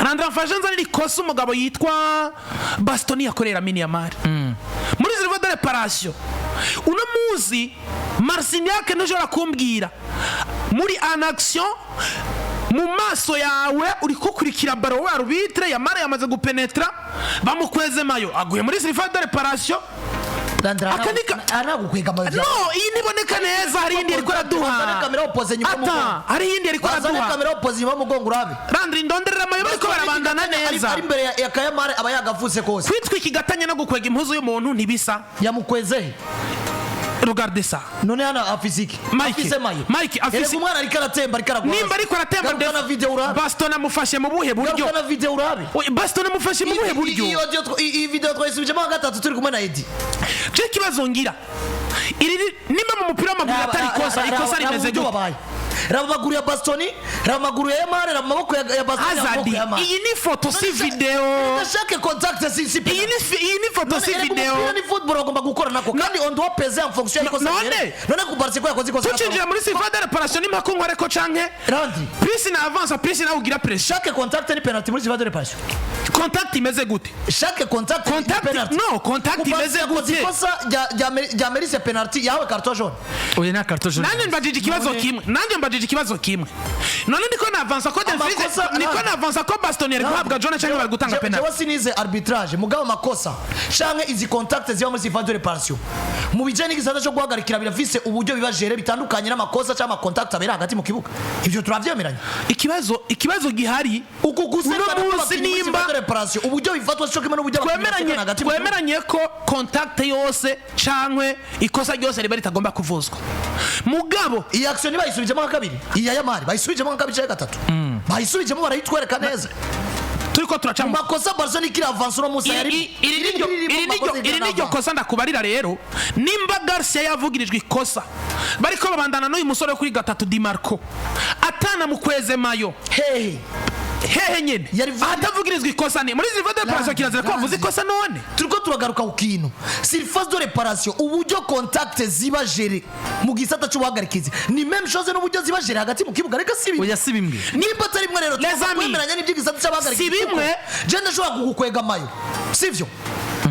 S3: Randra Fashanza ni kosa umugabo yitwa Bastoni yakorera mini Yamal muri surface de réparation. Uno muzi Marciniak nujora kumbwira muri en action mu maso yawe uri kukurikira baro wa arbitre Yamal yamaze gupenetra bamukweze mayo aguye muri surface de réparation
S2: anagukwega amayo
S3: no iyi niboneka neza hari indi ariko araduha
S2: kamera opoze nyuma mu
S3: ata hari indi ariko araduha
S2: kamera opoze nyuma mu gongo urabe
S3: Landry ndonderera amayo bariko barabandana neza
S2: ari imbere ya Kayamare aba yagavuse kose
S3: kwitwa ikigatanya no gukwega impuzu y'umuntu ntibisa
S2: yamukweze
S3: Regarde ça.
S2: None hana afiziki. Mike afisi. Umwana ariko aratemba ariko aragwa.
S3: Nimba ariko aratemba
S2: de na video urabe.
S3: Baston amufashe mu buhe buryo?
S2: Garuka na video urabe.
S3: Baston amufashe mu buhe buryo?
S2: Iyi video twayisubije mu gatatu turi kumwe na Edi.
S3: Je kibazo ngira. Iri nimba mu mupira w'amaguru atari ikosa rimeze gute?
S2: Raba maguru ya Bastoni, raba maguru ya Mare, raba maboko ya Bastoni
S3: Azadi, iyi ni foto si video.
S2: Ndashaka contact si
S3: iyi ni foto si video.
S2: Ni football agomba gukora nako kandi on doit peser en fonction y'iko
S3: none
S2: ku Barca ko yakoze ikosa.
S3: Tucinjira muri surface de réparation nimako nkore ko canke.
S2: Randi.
S3: Plus na avance, plus na ugira pressure.
S2: Chaque contact ni penalty muri surface de réparation.
S3: Contact imeze gute?
S2: Chaque contact ni penalty.
S3: No, contact imeze gute?
S2: Ikosa ya Merise penalty yawe carton jaune.
S1: Oya na carton jaune.
S3: Nanje mbajije ikibazo kimwe. None ndiko na avance ko defense niko na avance ko Baston yari guhabwa John cyangwa bari gutanga penalty.
S2: Jewe sinize arbitrage mugabo Amakosa canke izi contact ziba muri surface de réparation. Mu bijanye n'igisata cyo guhagarikira birafise uburyo bibajere bitandukanye n'amakosa cyangwa contact abera hagati mu kibuga. Ivyo turavyemeranya.
S3: Ikibazo gihari
S2: uko guseka
S3: nimba
S2: réparation uburyo bifatwa cyo kimwe n'uburyo
S3: twemeranye ko contact yose cankwe ikosa ryose riba ritagomba kuvuzwa. Mugabo
S2: iyi action bayisubijemo kabiri iya Yamari bayisubijemo kabiri cyangwa gatatu bayisubijemo barayitwereka neza
S3: turiko turacamo
S2: Amakosa Barcelona ikira avance no musa yari
S3: iri niryo kosa ndakubarira rero nimba Garcia yavugirijwe ikosa bariko babandana n'uyu musore kuri gatatu Di Marco atana mukweze mayo hehe nyene atavugirizwa ikosa ni muri surface de réparation kirazira ko bavuze ikosa none
S2: turiko turagaruka ku kintu surface de réparation uburyo contact ziba gere mu gisata cy'ubuhagarikizi ni même chose n'uburyo ziba gere hagati mu kibuga reka sibi
S1: oya sibimwe
S2: nimba atari mwe rero twemeranya n'ibyo gisata cy'ubuhagarikizi
S3: sibimwe
S2: je ndashobora kugukwega mayo sivyo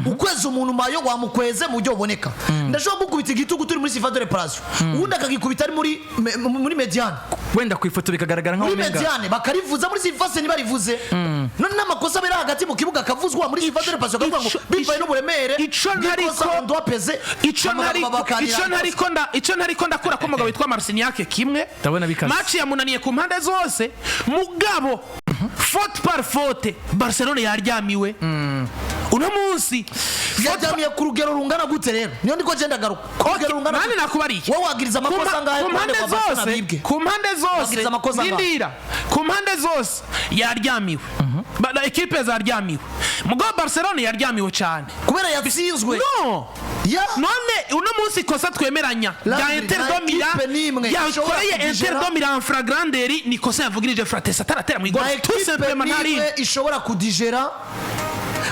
S2: ukwezi umuntu mayo wamukweze mu buryo buboneka ndashobora gukubita igitugu turi muri surface de réparation ubundi akagikubita ari muri mediane
S1: wenda ku ifoto bikagaragara nkaho
S2: menga muri mediane bakarivuza muri surface ntibarivuze none n'amakosa bera hagati mu kibuga akavuzwa muri surface de réparation akavuga ngo bivaye n'uburemere
S3: ico ntariko ndakura ko umugabo witwa Marciniak kimwe match yamunaniye ku mpande zose mugabo faute par faute Barcelona yaryamiwe uno munsi
S2: yaryamiye ku rugero rungana gute rero niyo ndiko genda garuka ku rugero rungana
S3: nani nakubariye
S2: wowe wagiriza amakosa ngahe
S3: ku mpande zose ndindira ku mpande zose yaryamiwe bada equipe zaryamiwe mugabo Barcelona yaryamiwe cyane
S2: kubera yatsinzwe
S3: none uno munsi kosa twemeranya ya Inter do Milan fragranderi ni kosa yavugirije Fratesa taratera mu igoro tout simplement ntari
S2: ishobora kudigera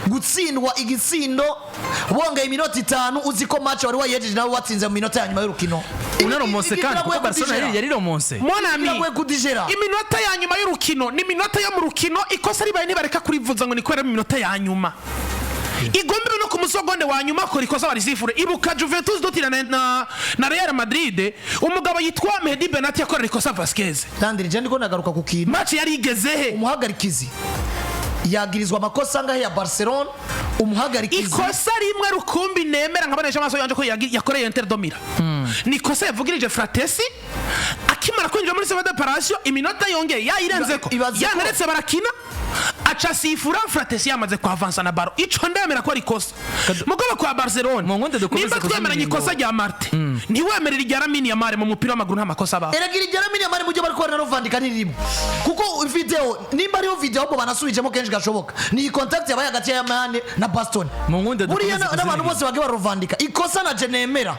S2: gutsindwa igitsindo bonga iminota 5 uziko match wari wayejeje nawe watsinze mu minota ya nyuma y'urukino
S1: unaromonse kandi kuko Barcelona yari romonse
S3: monami iminota ya nyuma y'urukino ni minota yo mu rukino ikosa ribaye ntibareka kurivuza ngo ni kwera mu minota ya nyuma igombe no ku musogonde wa nyuma ko rikosa barisifure ibuka Juventus dotira na Real Madrid umugabo yitwa Mehdi Benati yakora rikosa Vasquez
S2: Landry je ndiko nagaruka ku kintu
S3: match yari igezehe
S2: umuhagarikizi yagirizwa amakosa ngahe ya Barcelona umuhagarikizi
S3: ikosa rimwe rukumbi nemera nkabonesha amaso yanje ko yakoreye Inter do Milan ni kosa yavugirije Fratesi akimara kwinjira muri surface de réparation iminota yongeye yayirenzeko yanaretse barakina acha sifura Fratesi yamaze kwa avansa na baro ico ndemera ko ari kosa mugabo kwa Barcelona nimba twemeranye ikosa rya Marte ni wemerera rya Lamine Yamal mu mupira w'amaguru nta makosa ba
S2: eragira rya Lamine Yamal mu byo bari ko narovandika nirimo kuko video nimba ariyo video bo banasubijemo kenshi gashoboka ni contact yabaye hagati ya Yamal na Baston buriya n'abantu bose bage barovandika ikosa na Genemera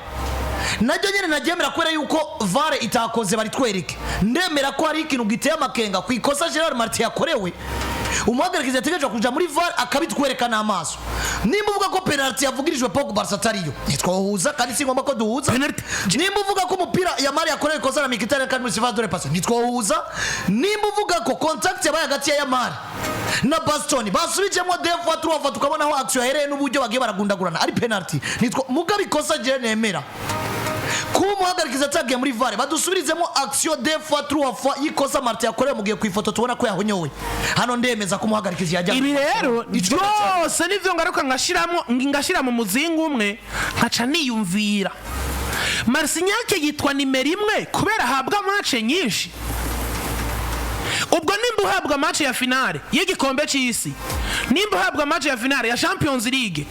S2: najyo nyene nagemera kwera yuko VAR itakoze bari twereke ndemera ko hari ikintu giteye amakenga ku ikosa Gerard Martin yakorewe umuhagarikizi yategereje kuja muri VAR akabitwereka n'amaso nimba uvuga ko penalty yavugirijwe Pogba Barca atariyo nitwohuza kandi singomba ko duhuza nimba uvuga ko umupira Yamal yakorewe ikosa na Mkhitaryan kandi muri surface de réparation nitwohuza nimba uvuga ko contact yabaye hagati ya Yamal na Baston basubijemo defa turuva tukabona aho action yahereye n'uburyo bagiye baragundagurana ari penalty nitwo mugabe ikosa je nemera kuba umuhagarikizi atagiye muri vare badusubirizemo action de fois 3 fois y'ikosa Martin yakorewe mugiye ku ifoto tubona ko yahonyowe hano ndemeza ko umuhagarikizi yajya
S3: ibi rero byose nivyo ngaruka ngashira mu muzingo umwe nkaca niyumvira Marciniak yitwa nimero 1 kubera ahabwa match nyinshi. Ubwo nimba uhabwa match ya finale y'igikombe cy'isi, nimba uhabwa match ya finale ya Champions League,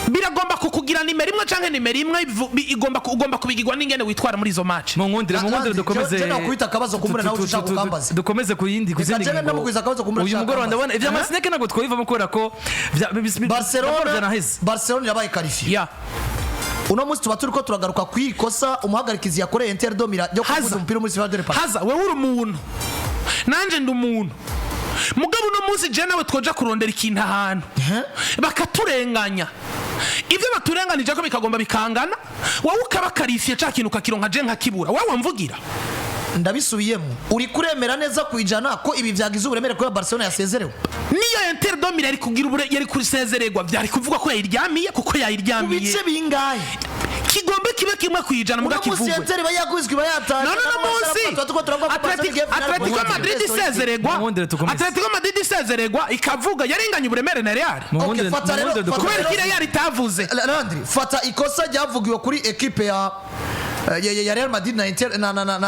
S3: biragomba kukugira nimero 1 canke nimero 1 ugomba kubigirwa n'ingene witwara muri izo match.
S1: mu nkundire dukomeze
S2: cyane kwita akabazo kumure nawe ushaka kukambaza
S1: dukomeze kuyindi kuzindi uyu mugoro ndabona ivya Marciniak ntabwo twabivamo kubera ko
S2: Barcelona yabaye qualifié.
S3: Yeah.
S2: Uno munsi tuba turiko turagaruka kwikosa umuhagarikizi yakoreye Inter de Milan yo kuvuza umupira muri Stade de Paris.
S3: Haza wewe uri umuntu nanje ndi umuntu mugabo uno munsi je nawe twoja kurondera ikintu ahantu bakaturenganya ivyo baturenganije ko bikagomba bikangana wowe ukaba qualifié ca kintu kakironka je nkakibura wowe mvugira
S2: ndabisubiyemo uri kuremera neza kwijana ko ibi vyagize uburemere ko Barcelona yasezerewe
S3: niyo Inter de Milan yari kugira yari kurisezererwa byari kuvuga ko yayiryamiye kuko yayiryamiye
S2: bice bingahe
S3: kigombe kibe kimwe kwijana muga kivugwe
S2: Inter bayaguzwe bayatana
S3: no munsi Atletico Madrid isezererwa ikavuga yarenganye uburemere na Real kubera kire yari tavuze
S2: Landry fata ikosa ryavugiwe kuri equipe ya Real Madrid na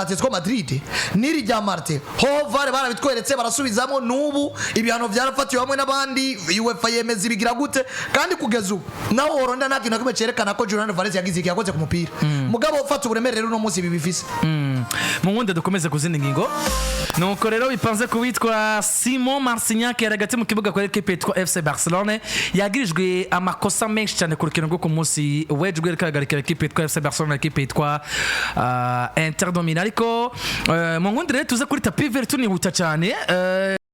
S2: Atletico Madrid niri rya Marte ho vare barabitweretse barasubizamo nubu ibihano byarafatiwe hamwe n'abandi UEFA yemeza ibigira gute kandi kugeza ubu naho Horonda nta kintu kimwe cerekana ko Julian Alvarez yagize yakoze ku mupira mugabo ufata uburemere rero no munsi bibifise
S1: mu nkunde dukomeze kuzindi ngingo nuko rero bipanze kuwitwa Szymon Marciniak yaragati mu kibuga kwa equipe yitwa FC Barcelona yagirijwe amakosa menshi cyane ku rukino rwo ku munsi wejwe kagarika equipe yitwa FC Barcelona equipe yitwa Inter de Milan ariko mu nkunde rero tuze kuri tapi vert tunihuta cyane